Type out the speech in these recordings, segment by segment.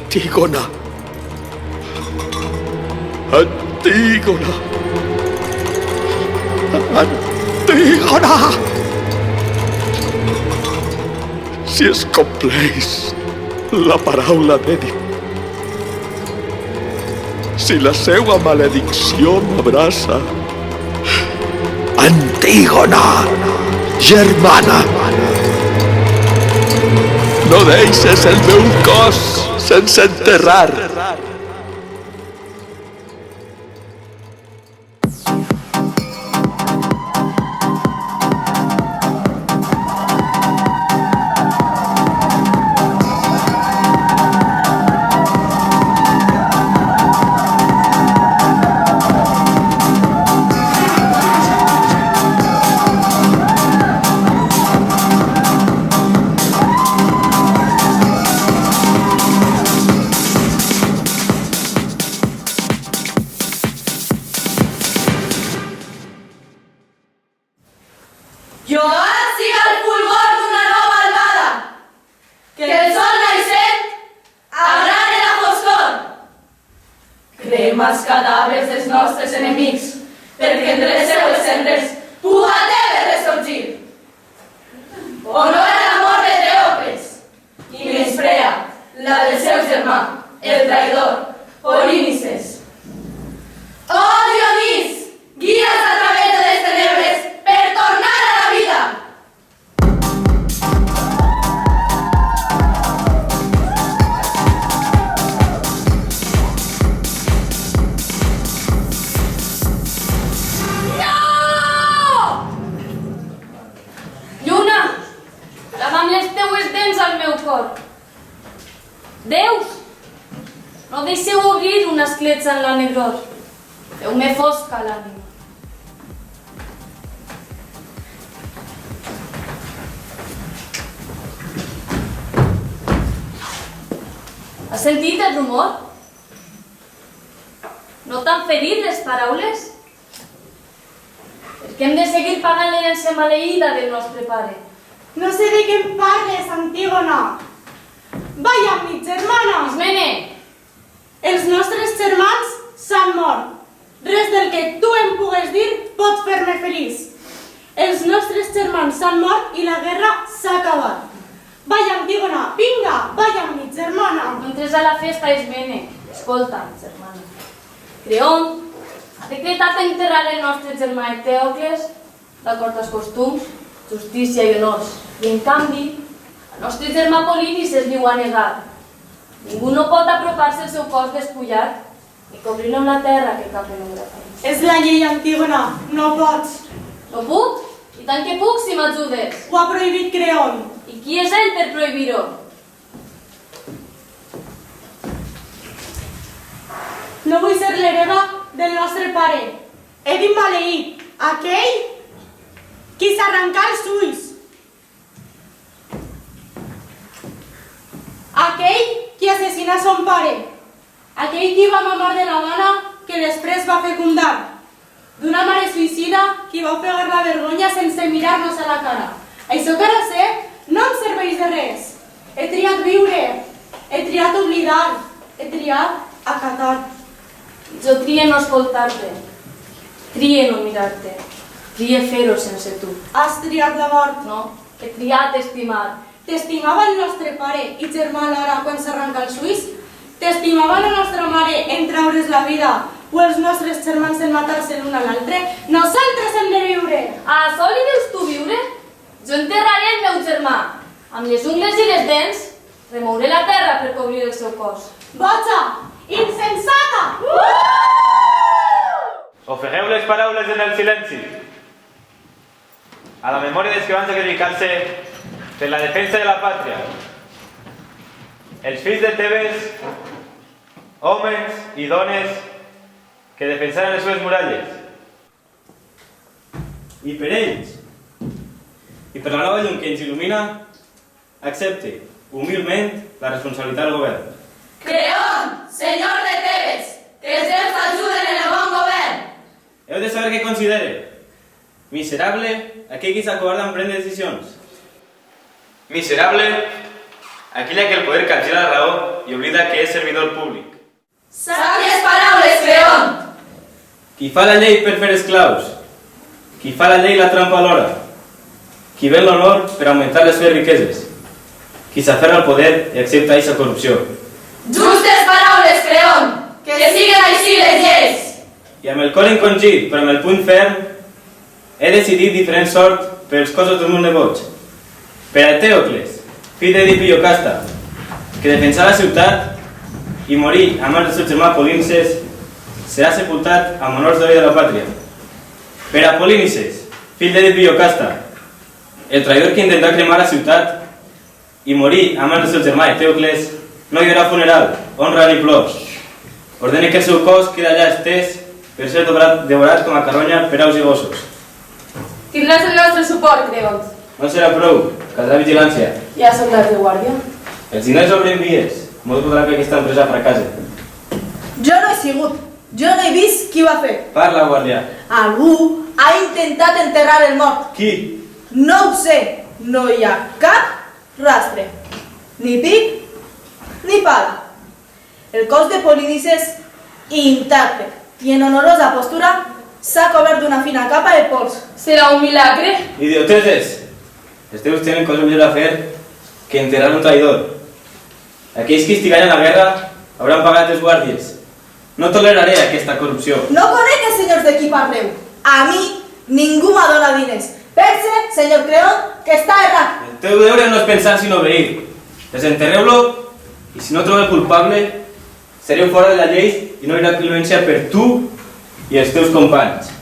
Antígona. Antígona. Antígona. Si es compleix la paraula de Déu, si la seua maledicció m'abraça, Antígona, germana, no deixes el meu cos sense enterrar. Lloat siga el fulgor d'una nova albada, que el sol naixent agrane la foscor. Crema els cadàvers dels nostres enemics, perquè entre les seues cendres puga debe ressorgir. Honora la mort de Teòcles i menysprea la del seu germà, el traïdor, Polínices. Oh, Dionís, guia's a través de les tenebres per tornar a la vida. Lluna, clava amb les teues dents al meu cor. Déus, no deixeu obrir una escletxa en la negror. Feu-me fosca l'ànima. Has sentit el rumor? No t'han ferit les paraules? Per què hem de seguir pagant l'herència maleïda del nostre pare? No sé de què em parles, Antígona. Vaya, mi germana! Ismene! Els nostres germans s'han mort. Res del que tu em pugues dir pot fer-me feliç. Els nostres germans s'han mort i la guerra s'ha acabat. Vaya, Antígona, vinga, vaya, mi germana. No entres a la festa, Ismene. Escolta, germana. Creont ha decretat enterrar el nostre germà Teòcles d'acord als costums, justícia i honors. I en canvi, el nostre germà Polínices li ho ha negat. Ningú no pot apropar-se al seu cos despullat i cobrir-lo amb la terra que cap en un grafè. És la llei, Antígona, no pots. No puc? I tant que puc si m'ajudes. Ho ha prohibit Creont. I qui és ell per prohibir-ho? No vull ser l'hereva del nostre pare. Èdip maleït, aquell qui s'arrencà els ulls. Aquell qui assassinà son pare. Aquell qui va mamar de la dona que després va fecundar. D'una mare suïcida qui va ofegar la vergonya sense mirar-nos a la cara. Això que ara sé no em serveix de res. He triat viure, he triat oblidar, he triat acatar. Jo trie no escoltar-te, trie no mirar-te, trie fer-ho sense tu. Has triat la mort. No, he triat estimar. T'estimava el nostre pare i germà Lara quan s'arrenca el suís? T'estimava la nostra mare en traure's la vida o els nostres germans en matar-se l'un a l'altre? Nosaltres hem de viure! A això li dius tu viure? Jo enterraré el meu germà. Amb les ungles i les dents, remouré la terra per cobrir el seu cos. Boja! Insensata! Ofegueu les paraules en el silenci. A la memòria dels que van sacrificar-se per la defensa de la pàtria. Els fills de Tebes, homes i dones que defensaren les seves muralles. I per ells, i per la nova llum que ens il·lumina, accepte humilment la responsabilitat del govern. Creont, senyor de Tebes, que els déus t'ajuden en el bon govern. Heu de saber què considere. Miserable aquell qui s'acobarda en prendre decisions. Miserable aquella que el poder capgira la raó i oblida que és servidor públic. Sàvies paraules, Creont! Qui fa la llei per fer esclaus, qui fa la llei la trampa alhora, qui ven l'honor per augmentar les seves riqueses, qui s'aferra al poder i accepta aquesta corrupció. Justes paraules, Creont! Que siguen així les lleis! I amb el cor encongit, però amb el puny ferm, he decidit diferent sort per els cossos del meu negots. Per a Tèocles, fill d'Èdip i Iocasta, que defensà la ciutat i morí a mans del seu germà Polínices, serà sepultat amb honors d'heroi de la pàtria. Per a Polínices, fill d'Èdip i Iocasta, el traïdor que intentà cremar la ciutat i morí a mans del seu germà Tèocles, no hi haurà funeral, honra ni plors. Ordene que el seu cos queda allà estès per ser devorat com a carronya per aus i gossos. Tindràs el nostre suport, Creont. No serà prou, caldrà vigilància. Hi ha soldats de guàrdia? Els diners obren vies, molt podrà que aquesta empresa fracassa. Jo no he sigut, jo no he vist qui ho ha fet. Parla, guàrdia. Algú ha intentat enterrar el mort. Qui? No ho sé, no hi ha cap rastre. Ni pic, ni pala. El cos de Polínices intacte i en honorosa postura s'ha cobert d'una fina capa de pols. Serà un milagre? Idioteses! Els teus tenen cosa millor a fer que enterrar un traïdor. Aquells que instigaren la guerra hauran pagat els guàrdies. No toleraré aquesta corrupció. No conec els senyors de qui parleu. A mi ningú m'adona diners. Pense, senyor Creont, que està errat. El teu deure no és pensar sinó obeir. Desenterreu-lo i si no trobeu el culpable, sereu fora de la llei i no hi haurà clemència per tu i els teus companys.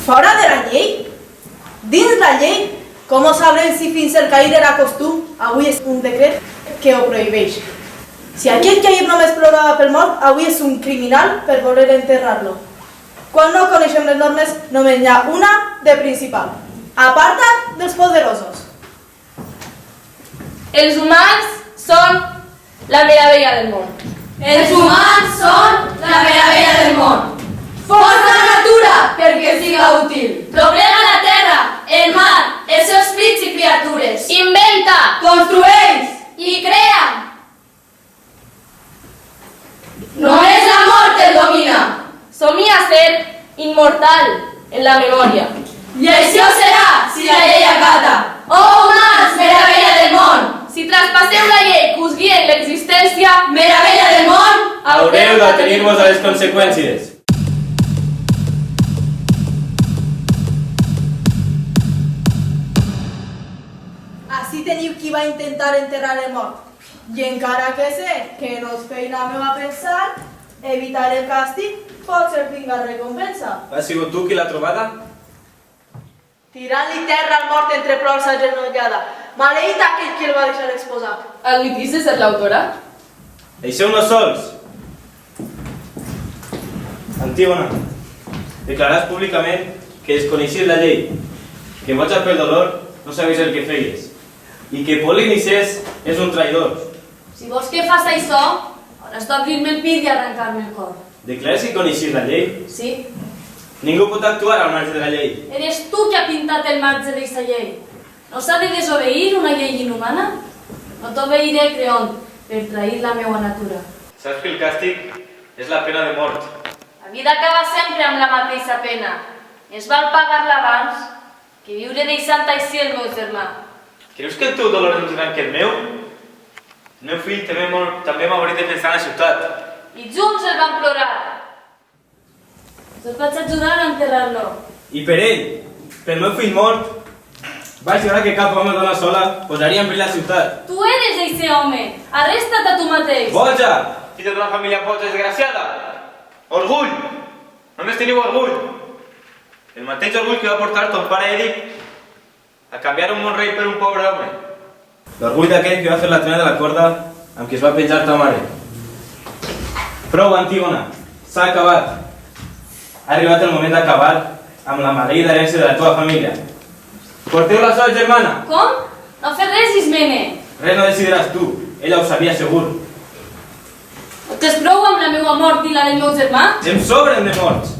Fora de la llei? Dins la llei? Com ho sabrem si fins el cair era costum, avui és un decret que ho prohibeix? Si aquell que ahir només plorava pel mort, avui és un criminal per voler enterrar-lo. Quan no coneixem les normes, només hi ha una de principal. Aparta't dels poderosos. Els humans són la meravella del món. Els humans són la meravella del món. Força la natura perquè siga útil. Doblega la terra, el mar, els seus fills i criatures. Inventa! Construeix i crea. Només la mort el domina. Somia ser immortal en la memòria. I això serà si la llei acata. Oh, humans, meravella del món. Si traspasseu la llei que us guia en l'existència, Meravella del món. Haureu d'atenir-vos a les conseqüències. Ací teniu qui va intentar enterrar el mort. I encara que sé que no és feina meva pensar, evitar el càstig pot ser tinga recompensa. Has sigut tu qui l'ha trobada? Tirant-li terra al mort entre plors agenollada. Maleït aquell qui el va deixar exposat. admitís ser l'autora? Deixeu-nos sols. Antígona, declaràs públicament que desconeixies la llei, que boja pel dolor no sabies el que feies, i que Polínices és un traïdor. Si vols que fas això, hauràs d'obrir-me el pit i arrencar-me el cor. Declares que coneixies la llei? Sí? Ningú pot actuar al marge de la llei. Eres tu que ha pintat el marge d'aquesta llei. No s'ha de desobeir una llei inhumana? No t'obeiré, Creont, per trair la meua natura. Saps que el càstig és la pena de mort. La vida acaba sempre amb la mateixa pena. Més val pagar-la abans que viure deixant així el meu germà. Creus que el teu dolor és més gran que el meu? El meu fill també m'ha morit defensant la ciutat. I junts el van plorar. Us vaig ajudar a enterrar-lo. I per ell, pel meu fill mort, vaig veure que cap home o dona sola posaria en perill la ciutat. Tu eres eixe home. Arresta't a tu mateix. Boja! Fill d'una família boja desgraciada. Orgull! Només teniu orgull. El mateix orgull que va portar ton pare Èdip a canviar un bon rei per un pobre home. L'orgull d'aquell que va fer la trena de la corda amb qui es va penjar ta mare. Prou, Antígona, s'ha acabat. Ha arribat el moment d'acabar amb la maleïda herència de la teva família. Porteu la sola germana. Com? No fes res, Ismene. Res no decidiràs tu, ella ho sabia segur. No t'és prou amb la meva mort i la del meu germà? Em sobren de morts.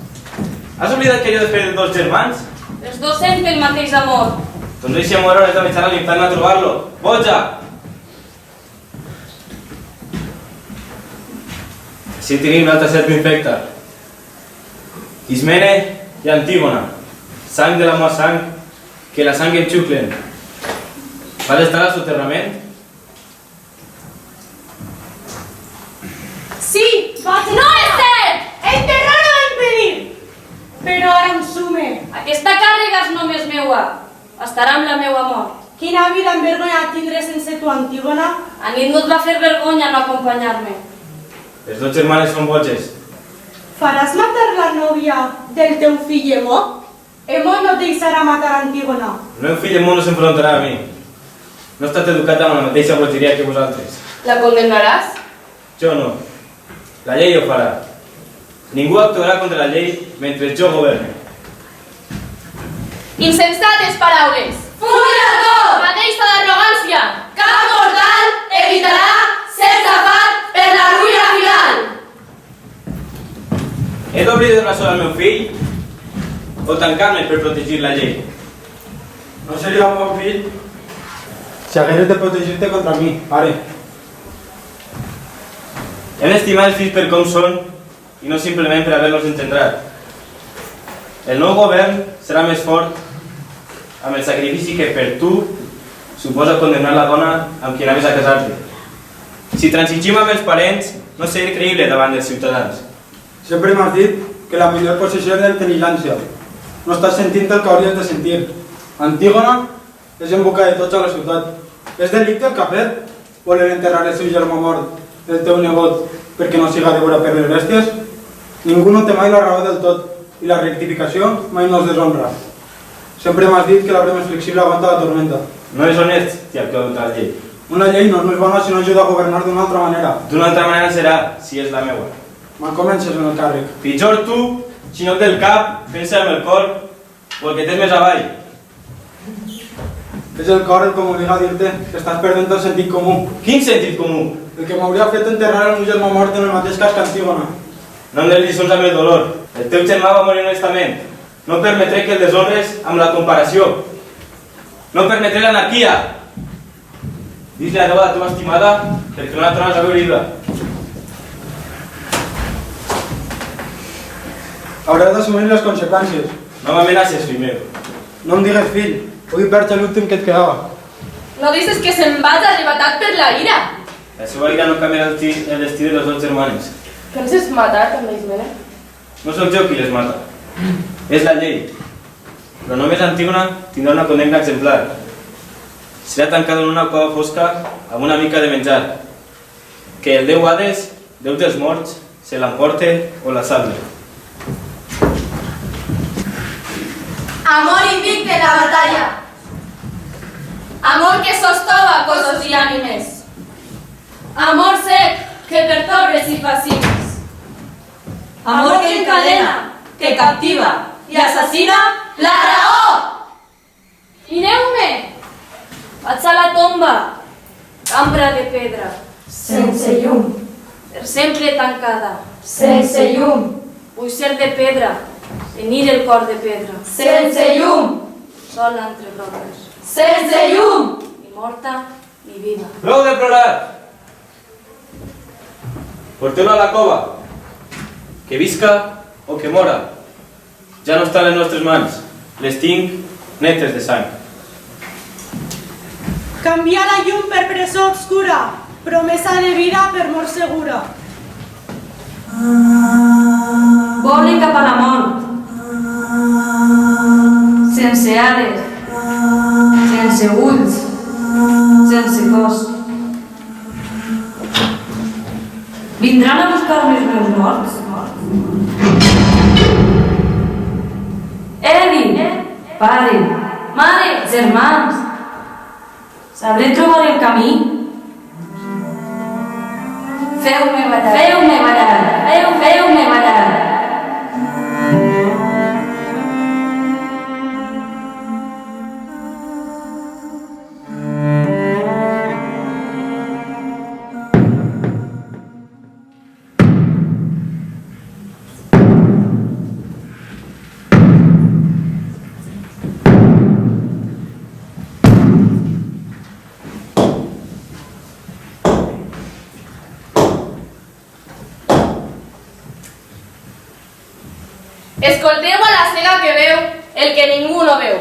Has oblidat que jo he de fer dos germans? Els dos senten el mateix amor. Doncs deixem hores de baixar a l'infern a trobar-lo. Boja! Així tenim una altra serp infecta. Ismene i Antígona, sang de la meva sang, que la sang em xuclen. Vas estar al soterrament? Sí, vaig... No és cert! Enterrar ho va impedir! Però ara em sume. Aquesta càrrega és només meua. Estarà amb la meua mort. Quina vida envergonyada tindré sense tu, Antígona? A ningú et va fer vergonya no acompanyar-me. Les dues germanes són boges. Faràs matar la nòvia del teu fill Hemó? Hemó no et deixarà matar Antígona. El meu fill Hemó no s'enfrontarà a mi. No he estat educat amb la mateixa bogeria que vosaltres. La condemnaràs? Jo no. La llei ho farà. Ningú actuarà contra la llei mentre jo governe. Insensates paraules! Fulminador! Mateixa d'arrogància! Cap mortal evitarà ser safat per la ruïna final! He d'obrir de braços al meu fill o tancar-me per protegir la llei? No seria un bon fill si hagués de protegir-te contra mi, pare. Hem d'estimar els fills per com són i no simplement per haver-los engendrat. El nou govern serà més fort amb el sacrifici que per tu suposa condemnar la dona amb qui anaves a casar-te. Si transigim amb els parents, no seré creïble davant dels ciutadans. Sempre m'has dit que la millor possessió és la intel·ligència. No estàs sentint el que hauries de sentir. Antígona és en boca de tots a la ciutat. És delicte el que ha fet? Voler enterrar el seu germà mort, el teu nebot, perquè no siga devora per les bèsties? Ningú no té mai la raó del tot i la rectificació mai no es deshonra. Sempre m'has dit que l'arbre més flexible aguanta la tormenta. No és honest si actueu contra la llei. Una llei no és més bona si no ajuda a governar d'una altra manera. D'una altra manera serà, si és la meva. Me'n comences en el càrrec. Pitjor tu, si no té el cap, pensa amb el cor o el que tens més avall. És el cor el que m'obliga a dir-te que estàs perdent el sentit comú. Quin sentit comú? El que m'hauria fet enterrar el meu germà mort en el mateix cas que Antígona. No em des lliçons amb el dolor. El teu germà va morir honestament. No permetré que el deshonres amb la comparació. No permetré l'anarquia. Dis-li adeu a la teva estimada perquè no la tornes a veure viva. Hauràs d'assumir les conseqüències. No m'amenaces, fill meu. No em digues fill. Vull perdre l'últim que et quedava. No dices que se'n vas arrebatat per la ira? La seva ira no canviarà el destí de les dues germanes. Penses matar també, Ismene? No sóc jo qui les mata. És la llei. Però només Antígona tindrà una condemna exemplar. Serà tancada en una cova fosca amb una mica de menjar. Que el déu Hades, déu dels morts, se l'emporte o la salve. Amor invicte en la batalla. Amor que sostova cossos i ànimes. Amor sec que pertorbes i fascines. Amor que encadena, que captiva i assassina la raó. Mireu-me! Vaig a la tomba, cambra de pedra, Sense llum, per sempre tancada. sense llum, Vull ser de pedra, tenir el cor de pedra, sense llum, sola entre roques, sense llum. ni morta ni viva. Prou de plorar! Porteu-lo a la cova. Que visca o que mora. Ja no està a les nostres mans. Les tinc netes de sang. Canviar la llum per presó obscura, promesa de vida per mort segura. Volen cap a la mort, sense ales, sense ulls, sense cos. Vindran a buscar-me els meus morts? Evi, pare, mare, germans, sabré trobar el camí? Feu-me ballar, feu-me ballar, feu-me ballar. Escolteu a la cega que veu el que ningú no veu.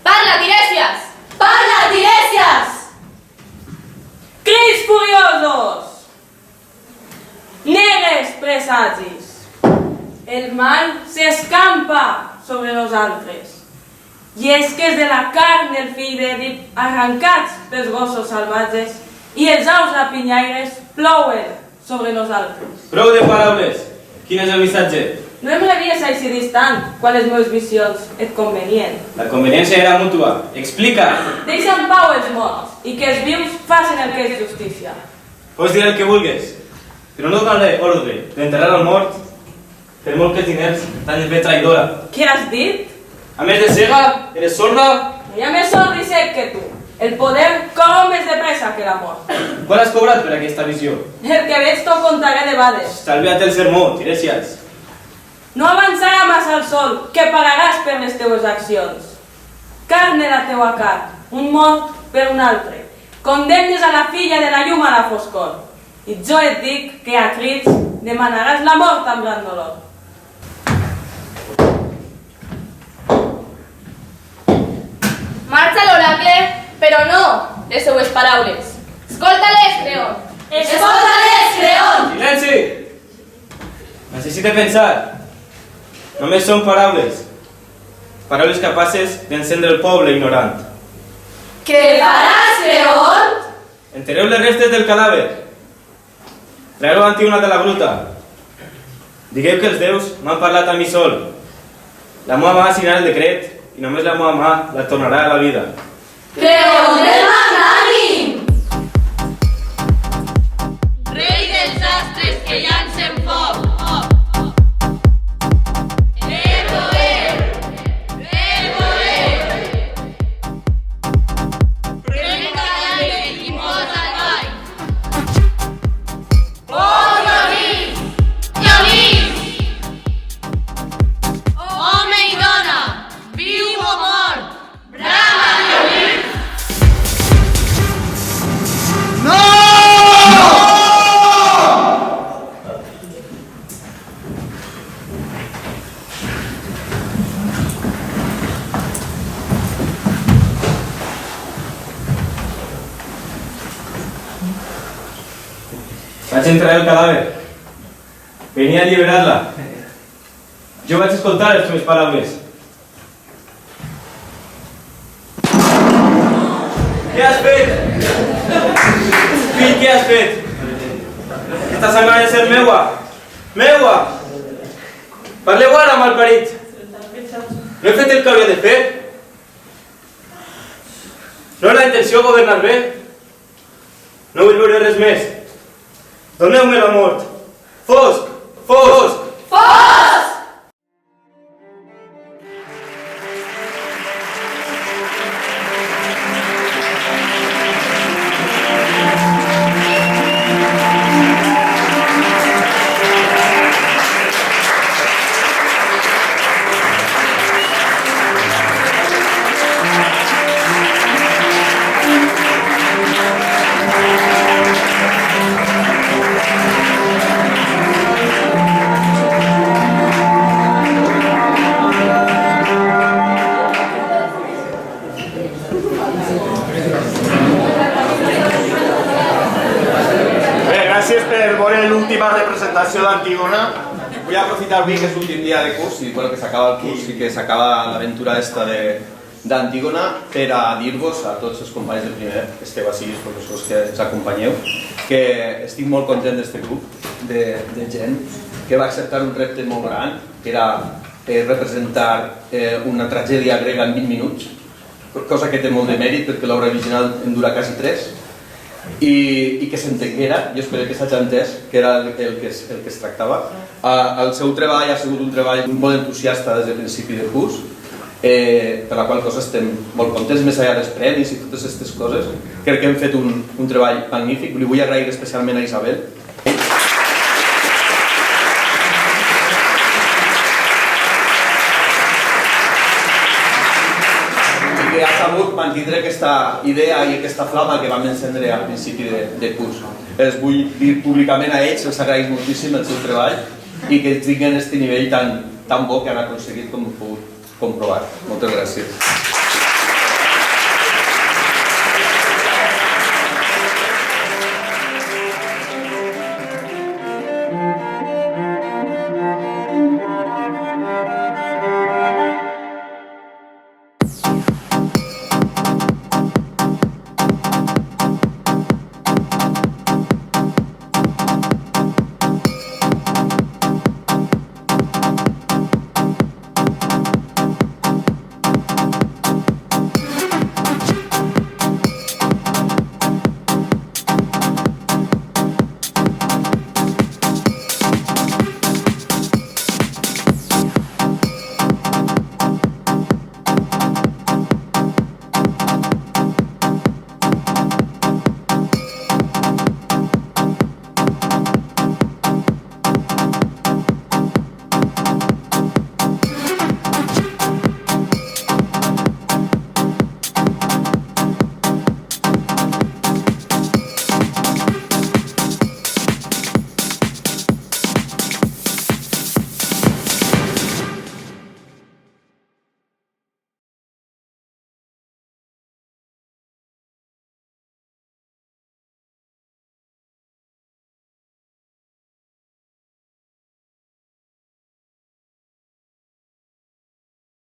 Parla, Tiresias! Parla, Tiresias! Crits furiosos! Negres presagis! El mal s'escampa sobre nosaltres. I és que és de la carn del fill d'Èdip arrancats pels gossos salvatges i els aus rapinyaires plouen sobre nosaltres. Prou de paraules. Quin és el missatge? No em revies així distant quan les meves visions et convenien. La conveniència era mútua. Explica! Deixa en pau els morts i que els vius facin el que és justícia. Pots dir el que vulguis, però no donaré ordre d'enterrar el mort per molt que els diners t'han de fer traïdora. Què has dit? A més de cega, eres sorda? No hi ha més sord i sec que tu. El poder corre més de pressa que l'amor. Quan has cobrat per aquesta visió? El que veig t'ho contaré de vades. Estalvia't el sermó, Tiresias. No avançarà massa el sol, que pagaràs per les teues accions. Carn de la teua carn, un mort per un altre. Condemnes a la filla de la llum a la foscor. I jo et dic que a crits demanaràs la mort amb gran dolor. Marxa l'oracle, però no les seues paraules. Escolta-les, Creon! Escolta-les, Creon! Silenci! Necessite pensar. Només són paraules. Paraules capaces d'encendre el poble ignorant. Què faràs, Creon? Enterreu les restes del cadàver. Traeu Antígona de la gruta. Digueu que els déus m'han parlat a mi sol. La meva mà signarà el decret i només la meva mà la tornarà a la vida. Creon el magnànim! Rei dels astres que llancen foc. Vaig entrar el cadàver. Venia a alliberar-la. Jo vaig escoltar les teves paraules. Què has fet? Fill, què has fet? Aquesta sang ha de ser meua. Meua! Parleu ara, malparit. No he fet el que hauria de fer? No és la intenció governar bé? No vull veure res més. Doneu-me la mort. Fosc! Fosc! Fos! L'última representació d'Antígona. Vull aprofitar avui que és l'últim dia de curs i bueno, que s'acaba el curs i que s'acaba l'aventura esta d'Antígona per a dir-vos a tots els companys del primer, que esteu així, els professors que ens acompanyeu, que estic molt content d'este grup de gent que va acceptar un repte molt gran, que era representar una tragèdia grega en 20 minuts, cosa que té molt de mèrit perquè l'obra original en dura quasi 3, i que s'entenguera, jo espero que s'hagi entès que era el que es tractava. El seu treball ha sigut un treball molt entusiasta des del principi del curs, per la qual cosa estem molt contents, més enllà dels premis i totes aquestes coses. Crec que hem fet un treball magnífic, li vull agrair especialment a Isabel. Que ha sabut mantindre aquesta idea i aquesta flama que vam encendre al principi de curs. Els vull dir públicament a ells, els agraïs moltíssim el seu treball i que tinguin aquest nivell tan tan bo que han aconseguit com heu pogut comprovar. Moltes gràcies.